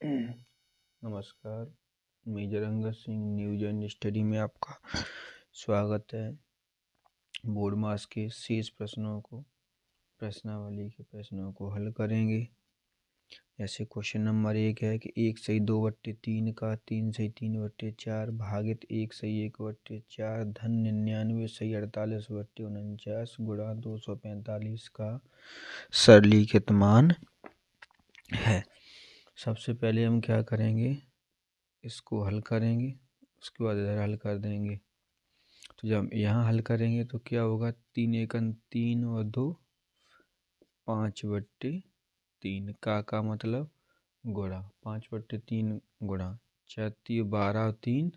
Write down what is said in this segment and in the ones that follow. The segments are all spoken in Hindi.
नमस्कार। Major Angad Singh news and study में आपका स्वागत है। बोर्ड मास के शेष प्रश्नावली के प्रश्नों को हल करेंगे। जैसे क्वेश्चन नंबर 1 है कि 1 सही 2/3 का 3 सही 3/4 भागित 1 सही 1/4 धन 99 सही 48/49 गुणा 245 का सरलीकृत मान है। सबसे पहले हम क्या करेंगे, इसको हल करेंगे, उसके बाद इधर हल कर देंगे। तो जब यहाँ हल करेंगे तो क्या होगा, 3 एकन 3 और 2 5/3 का मतलब गुणा 5/3 गुणा 4 12 और 3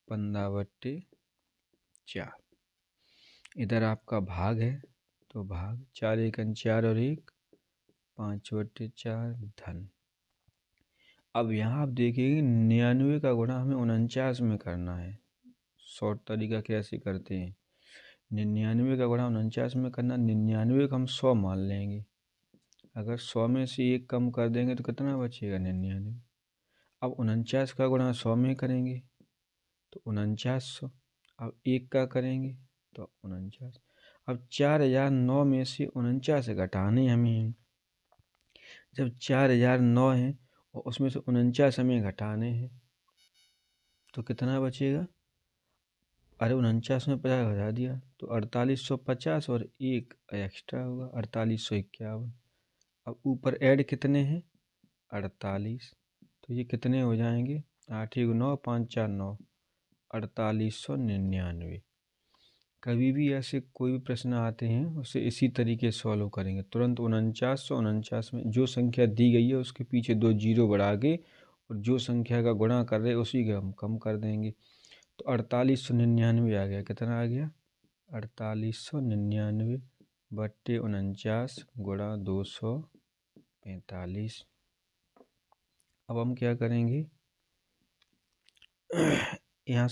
15/4। इधर आपका भाग है तो भाग 4 एकन 4 और 1 5/4 धन। अब यहाँ आप देखिए 99 का गुणा हमें 49 में करना है। शॉर्ट तरीका कैसे करते हैं, 99 का गुणा 49 में करना। 99 का हम 100 मान लेंगे। अगर 100 में से 1 कम कर देंगे तो कितना बचेगा 99। अब 49 का गुणा 100 में करेंगे तो 4900। अब 1 का करेंगे तो 49। अब 4009 में से 49 घटाने हमें। जब 4009 है और उसमें से 49 हमें घटाने हैं तो कितना बचेगा। अरे 49 में 50 घटा दिया तो 4850 और 1 एक्स्ट्रा होगा 4851। अब ऊपर ऐड कितने हैं 48, तो ये कितने हो जाएंगे 8 1 9 5 4 9 4899। कभी भी ऐसे कोई भी प्रश्न आते हैं उसे इसी तरीके से सॉल्व करेंगे। तुरंत 4949 में जो संख्या दी गई है उसके पीछे 2 जीरो बढ़ा के और जो संख्या का गुणा कर रहे हैं उसी का हम कम कर देंगे। तो 4899 आ गया। कितना आ गया 4899/49 गुणा 245। अब हम क्या करेंगे, यहाँ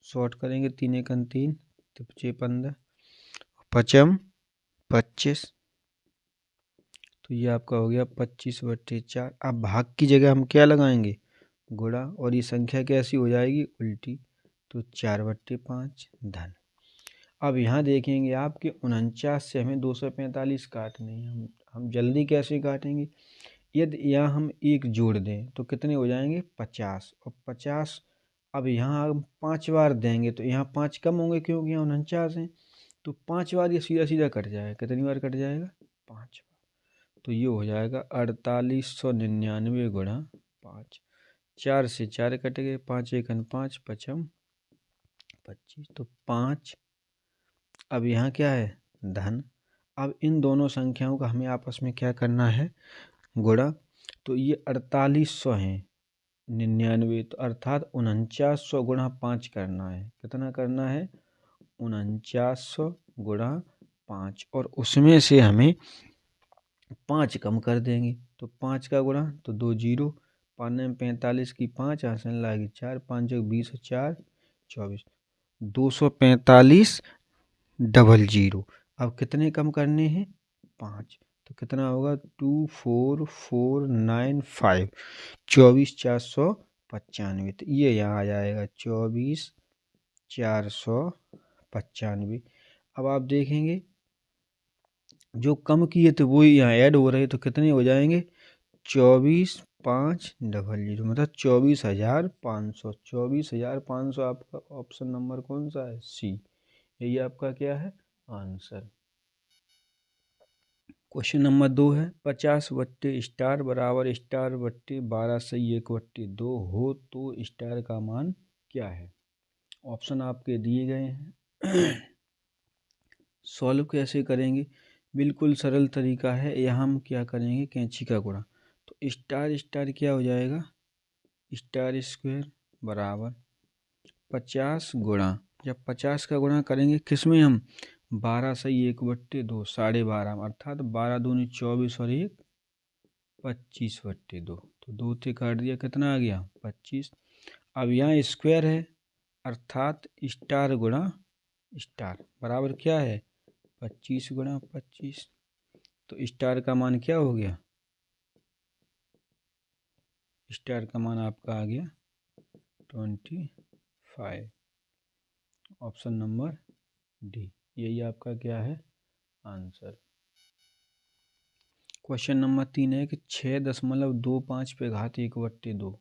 शॉर्ट करेंगे। 3 एकन 3 5 15 पचम 25, तो ये आपका हो गया 25/4। अब भाग की जगह हम क्या लगाएंगे गुणा, और ये संख्या कैसी हो जाएगी उल्टी, तो 4/5 धन। अब यहाँ देखेंगे आपके 49 से हमें 245 काटने हैं। हम जल्दी कैसे काटेंगे, यदि यहाँ हम 1 जोड़ दें तो कितने हो जाएंगे 50 और 50। अब यहाँ हम 5 बार देंगे तो यहाँ 5 कम होंगे क्योंकि यहाँ 49 हैं, तो 5 बार ये सीधा सीधा कट जाएगा। कितनी बार कट जाएगा 5 बार। तो ये हो जाएगा 4899 गुणा 5। 4 से 4 कट गए, 5 एकन 5 पचम 25, तो 5। अब यहाँ क्या है धन। अब इन दोनों संख्याओं का हमें आपस में क्या करना है गुणा। तो ये 4800 हैं 99, तो अर्थात 4900 गुणा 5 करना है। कितना करना है 4900 गुणा 5, और उसमें से हमें 5 कम कर देंगे। तो 5 का गुणा तो 2 जीरो, 5 में 45 की 5 आसन लागी 4 5 20 4 24 245 00। अब कितने कम करने हैं 5, तो कितना होगा 24495 24495। तो ये यहाँ आ जाएगा 24495। अब आप देखेंगे जो कम किए थे वो यहाँ ऐड हो रहे, तो कितने हो जाएंगे 24500, मतलब 24500। 24500 आपका ऑप्शन नंबर कौन सा है सी। यही आपका क्या है आंसर। क्वेश्चन नंबर 2 है 50/* बराबर */12 सही 1/2 हो तो स्टार का मान क्या है। ऑप्शन आपके दिए गए हैं। सॉल्व कैसे करेंगे, बिल्कुल सरल तरीका है। यहाँ हम क्या करेंगे कैंची का गुणा, तो स्टार स्टार क्या हो जाएगा स्टार स्क्वायर बराबर 50 गुणा। जब 50 का गुणा करेंगे किसमें हम 12 सही 1/2 12.5, अर्थात 12 दूनी 24 और 1 25/2, तो 2 से काट दिया कितना आ गया 25। अब यहाँ स्क्वायर है अर्थात स्टार गुणा स्टार बराबर क्या है 25 गुणा 25, तो स्टार का मान क्या हो गया स्टार का मान आपका आ गया 25। ऑप्शन नंबर डी, यही आपका क्या है आंसर। क्वेश्चन नंबर 3 है कि 6.25 पे घात 1/2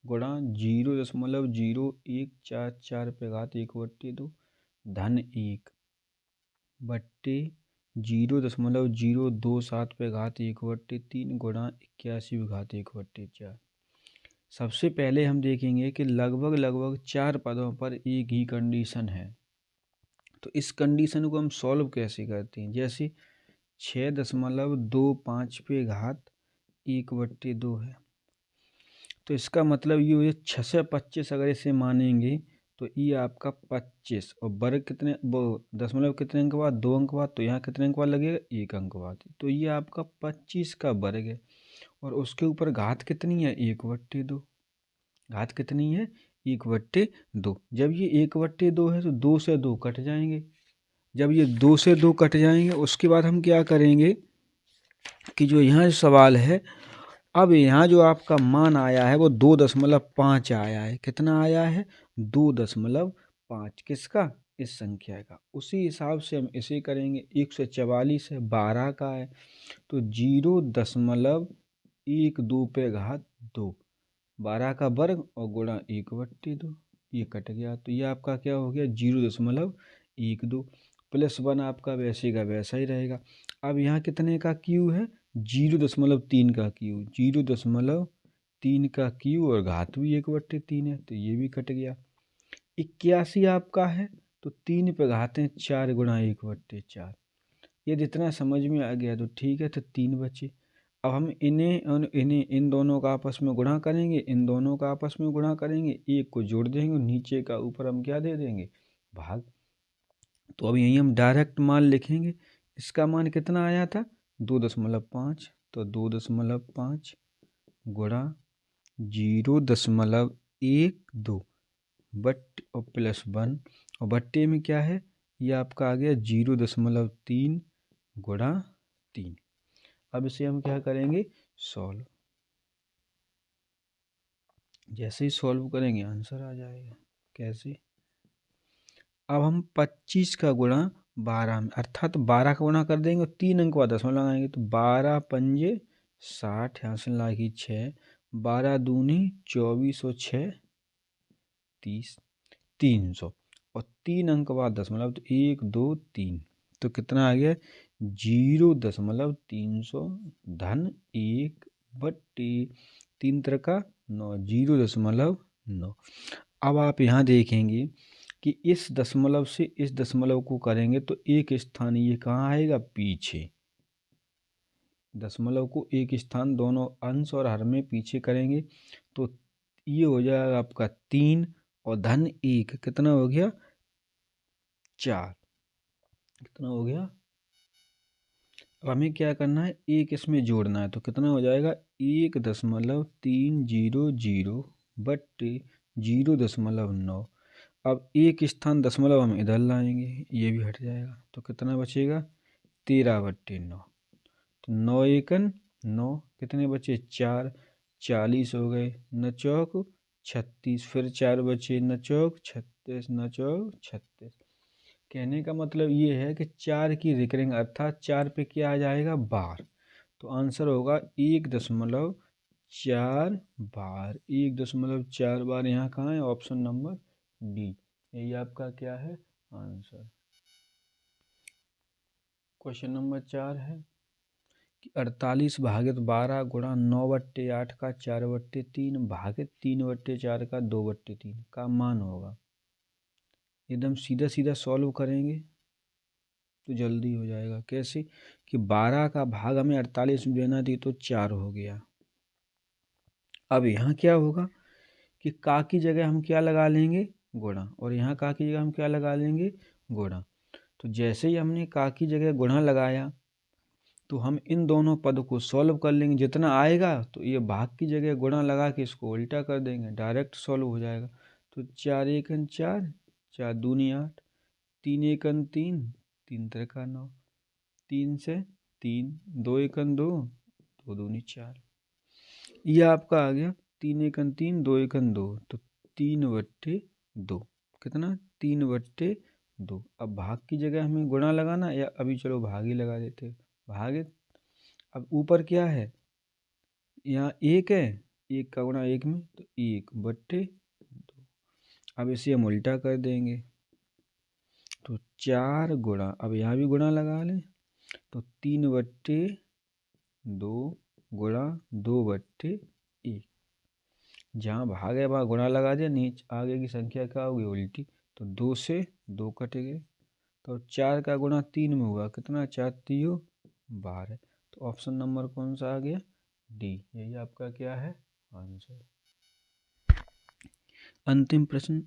गुणा 0.0144 पे घात 1/2 धन 1 बट्टे 0.027 पे घात 1/3 गुणा 81 पे घात 1/4। सबसे पहले हम देखेंगे कि लगभग 4 पदों पर एक ही कंडीशन है, तो इस कंडीशन को हम सॉल्व कैसे करते हैं। जैसे 6.25 पे घात 1/2 है, तो इसका मतलब ये हुआ 6 से 25 अगर इसे मानेंगे तो ये आपका 25 और वर्ग कितने वो दशमलव कितने अंक बाद 2 अंक बाद, तो यहाँ कितने अंक बाद लगेगा 1 अंक बाद, तो ये आपका 25 का वर्ग है। और उसके ऊपर घात कितनी है 1/2, घात कितनी है 1/2। जब ये 1/2 है तो 2 से 2 कट जाएंगे, जब ये 2 से 2 कट जाएंगे उसके बाद हम क्या करेंगे कि जो यहाँ सवाल है, अब यहाँ जो आपका मान आया है वो 2.5 आया है। कितना आया है 2.5 किसका, इस संख्या का। उसी हिसाब से हम इसे करेंगे। 144 है 12 का है तो 0.12 पे घात 2 12 का वर्ग और गुणा 1/2, ये कट गया तो ये आपका क्या हो गया 0.12 प्लस 1 आपका वैसे का वैसा ही रहेगा। अब यहाँ कितने का क्यू है 0.3 का क्यू, 0.3 का क्यू और घात भी 1/3 है तो ये भी कट गया। 81 आपका है तो 3 पे घातें 4 गुणा 1/4, ये जितना समझ में आ गया तो ठीक है। तो 3 बचे। अब हम इन दोनों का आपस में गुणा करेंगे, इन दोनों का आपस में गुणा करेंगे, एक को जोड़ देंगे, नीचे का ऊपर हम क्या दे देंगे भाग। तो अब यहीं हम डायरेक्ट मान लिखेंगे। इसका मान कितना आया था 2.5, तो 2.5 गुणा 0.12 बट और प्लस 1 और बट्टे में क्या है ये आपका आ गया 0.3 गुणा 3। अब इसे हम क्या करेंगे सॉल्व। जैसे ही सॉल्व करेंगे आंसर आ जाएगा। कैसे, अब हम 25 का गुणा 12 में, अर्थात 12 का गुणा कर देंगे और 3 अंक बाद दशमलव लगाएंगे तो 12 पंजे 60, यहाँ से लागी 6, 12 दूनी 24 और 6 30, 300 और 3 अंक बाद दशमलव तो 1 2 3, तो कितना आ गया 0.300 धन 1/3 का 9, 0.9। अब आप यहाँ देखेंगे कि इस दशमलव से इस दशमलव को करेंगे तो एक स्थान ये कहाँ आएगा पीछे, दशमलव को एक स्थान दोनों अंश और हर में पीछे करेंगे तो ये हो जाएगा आपका 3 और धन 1 कितना हो गया 4, कितना हो गया। अब हमें क्या करना है एक इसमें जोड़ना है तो कितना हो जाएगा 1.300 बट्टे 0.9। अब एक स्थान दशमलव हम इधर लाएंगे ये भी हट जाएगा तो कितना बचेगा 13/9, तो 9 एकन 9 कितने बचे 4, 40 हो गए, न चौक 36, फिर 4 बचे न चौक 36, न चौक 36। कहने का मतलब ये है कि 4 की रिकरिंग अर्थात 4 पे क्या आ जाएगा बार, तो आंसर होगा 1.4 बार, 1.4 बार यहाँ कहाँ है ऑप्शन नंबर डी, यही आपका क्या है आंसर। क्वेश्चन नंबर 4 है कि 48 भागित 12 गुणा 9/8 का 4/3 भागित 3/4 का 2/3 का मान होगा। एकदम सीधा सीधा सॉल्व करेंगे तो जल्दी हो जाएगा। कैसे कि 12 का भाग हमें 48 में देना थी तो 4 हो गया। अब यहाँ क्या होगा कि का की जगह हम क्या लगा लेंगे गुणा, और यहाँ का की जगह हम क्या लगा लेंगे गुणा। तो जैसे ही हमने का की जगह गुणा लगाया तो हम इन दोनों पद को सॉल्व कर लेंगे, जितना आएगा तो ये भाग की जगह गुणा लगा के इसको उल्टा कर देंगे, डायरेक्ट सॉल्व हो जाएगा। तो 4 एकन 4, 4 दूनी 8, 3 एकन 3, 3 त्रिका 9, 3 से 3, 2 एकन 2, 2 दूनी 4, ये आपका आ गया 3 एकन 3, 2 एकन 2, तो 3/2 कितना 3/2। अब भाग की जगह हमें गुणा लगाना या अभी चलो भाग ही लगा देते भाग। अब ऊपर क्या है, यहाँ 1 है, 1 का गुणा 1 में तो 1/2। अब इसे हम उल्टा कर देंगे तो 4 गुणा, अब यहाँ भी गुणा लगा लें तो 3/2 गुणा 2/1। जहाँ भाग है वहाँ गुणा लगा दिया, नीचे आगे की संख्या क्या होगी उल्टी, तो 2 से 2 कट गए। तो 4 का गुणा 3 में हुआ कितना, 4 3 12। तो ऑप्शन नंबर कौन सा आ गया, डी। यही आपका क्या है आंसर। अंतिम प्रश्न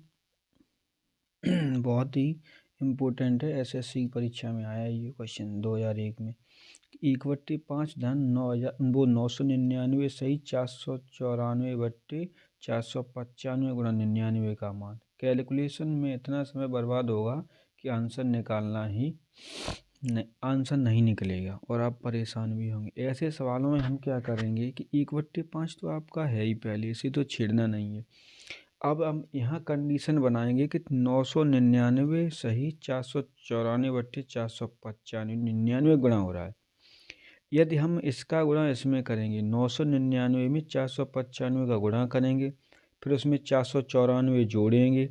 बहुत ही इम्पोर्टेंट है, एसएससी की परीक्षा में आया ये क्वेश्चन 2001 में। 1/5 धन 999 सही 494/495 गुणा 99 का मान। कैलकुलेशन में इतना समय बर्बाद होगा कि आंसर नहीं निकलेगा और आप परेशान भी होंगे। ऐसे सवालों में हम क्या करेंगे कि 1/5 तो आपका है ही पहले, इसे तो छेड़ना नहीं है। अब हम यहाँ कंडीशन बनाएंगे कि 999 सही 494/495 99 गुणा हो रहा है। यदि हम इसका गुणा इसमें करेंगे, 999 में 495 का गुणा करेंगे, फिर उसमें 494 जोड़ेंगे,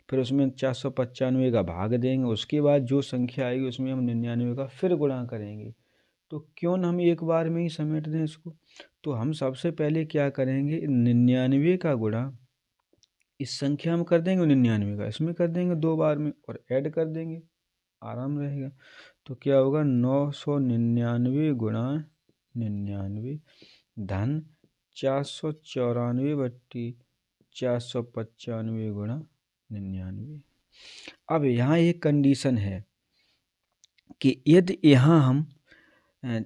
फिर उसमें 495 का भाग देंगे, उसके बाद जो संख्या आएगी उसमें हम 99 का फिर गुणा करेंगे। तो क्यों न हम एक बार में ही समेट दें इसको। तो हम सबसे पहले क्या करेंगे, 99 का गुणा इस संख्या में कर देंगे, 99 का इसमें कर देंगे 2 बार में और ऐड कर देंगे, आराम रहेगा। तो क्या होगा 999 गुणा 99 धन 494/495 गुणा 99। अब यहाँ एक कंडीशन है कि यदि यहाँ हम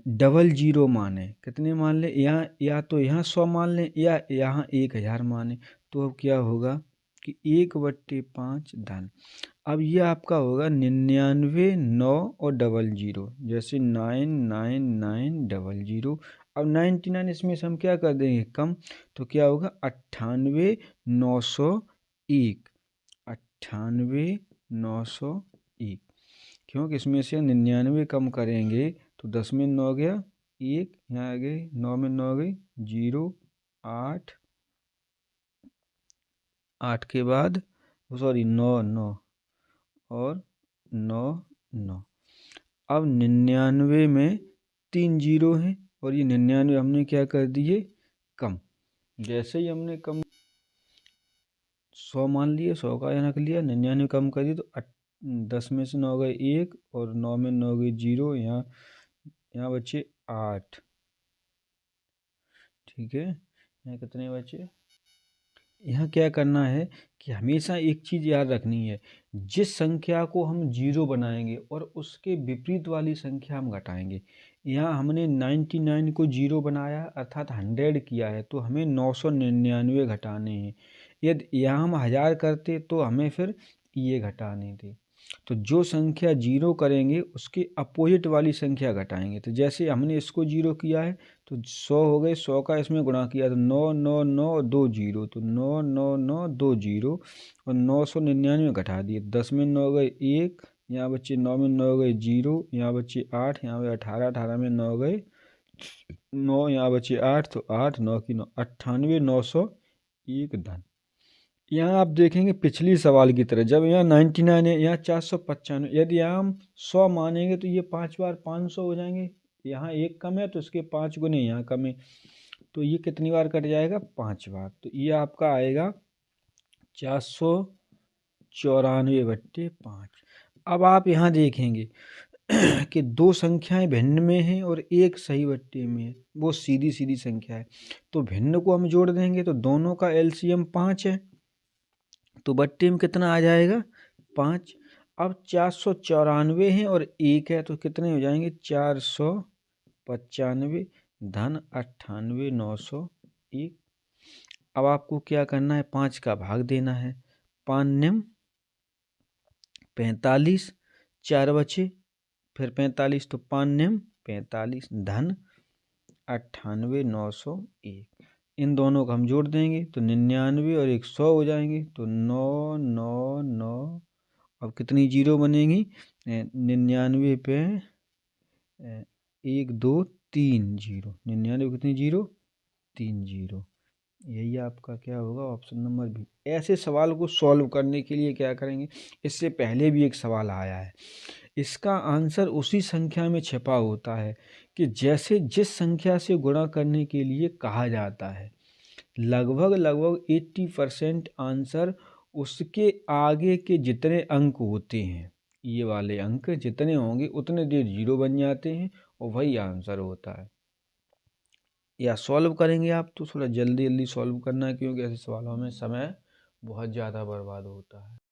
डबल जीरो माने, कितने मान लें, यहाँ या तो यहाँ 100 मान लें या यहाँ 1000 माने, तो अब क्या होगा कि 1/5 धन, अब ये आपका होगा 99 9 और 00, जैसे 99900। अब 99 इसमें से हम क्या कर देंगे कम, तो क्या होगा 98,901 98,901, क्योंकि इसमें से 99 कम करेंगे तो 10 में 9 गया 1, यहाँ आ गए 9 में 9 गई 0 8 8 के बाद सॉरी 9 9 और 9 9। अब 99 में 3 जीरो हैं और ये 99 हमने क्या कर दिए कम। जैसे ही हमने कम 100 मान लिए, 100 का यहाँ रख लिया, 99 कम कर दिए तो 10 में से 9 गए 1 और 9 में 9 गए 0, यहाँ बचे 8। ठीक है, यहाँ कितने बचे, यहाँ क्या करना है कि हमेशा एक चीज़ याद रखनी है, जिस संख्या को हम 0 बनाएंगे और उसके विपरीत वाली संख्या हम घटाएंगे। यहाँ हमने 99 को 0 बनाया अर्थात 100 किया है, तो हमें 999 घटाने हैं। यदि यहाँ हम 1000 करते तो हमें फिर ये घटाने थे। तो जो संख्या 0 करेंगे उसके अपोजिट वाली संख्या घटाएंगे। तो जैसे हमने इसको 0 किया है तो 100 हो गए, 100 का इसमें गुणा किया तो 9 9 9 2 0, तो 9 9 9 2 0 और 999 घटा दिए, 10 में 9 गए 1, यहाँ बच्चे 9 में 9 गए 0, यहाँ बच्चे 8, यहाँ पे 18 18 में 9 गए 9, यहाँ बच्चे 8, तो 8 9 की 9 98,901 धन। यहाँ आप देखेंगे पिछली सवाल की तरह, जब यहाँ 99 है यहाँ 495, यदि यहाँ हम 100 मानेंगे तो ये 5 बार 500 हो जाएंगे, यहाँ 1 कम है तो इसके 5 गुने यहाँ कम है, तो ये कितनी बार कट जाएगा 5 बार। तो ये आपका आएगा 494/5। अब आप यहाँ देखेंगे कि 2 संख्याएं भिन्न में हैं और एक सही बट्टे में है, वो सीधी सीधी संख्या है, तो भिन्न को हम जोड़ देंगे तो दोनों का एलसीएम 5 है, तो बट्टे में कितना आ जाएगा 5। अब 494 है और 1 है तो कितने हो जाएंगे 495 धन 98,901। अब आपको क्या करना है, 5 का भाग देना है, 5 निम 45, 4 बचे फिर 45, तो 5 निम 45 धन 98,901। इन दोनों को हम जोड़ देंगे तो 99 और 100 हो जाएंगे, तो 9 9 9। अब कितनी जीरो बनेंगी? 99 पे 1 2 3 जीरो, 99 कितनी जीरो? 3 जीरो। यही आपका क्या होगा? Option number B. ऐसे सवाल को सॉल्व करने के लिए क्या करेंगे, इससे पहले भी एक सवाल आया है, इसका आंसर उसी संख्या में छिपा होता है कि जैसे जिस संख्या से गुणा करने के लिए कहा जाता है, लगभग 80% आंसर उसके आगे के जितने अंक होते हैं, ये वाले अंक जितने होंगे उतने देर जीरो बन जाते हैं और वही आंसर होता है। या सॉल्व करेंगे आप तो थोड़ा जल्दी जल्दी सॉल्व करना है, क्योंकि ऐसे सवालों में समय बहुत ज़्यादा बर्बाद होता है।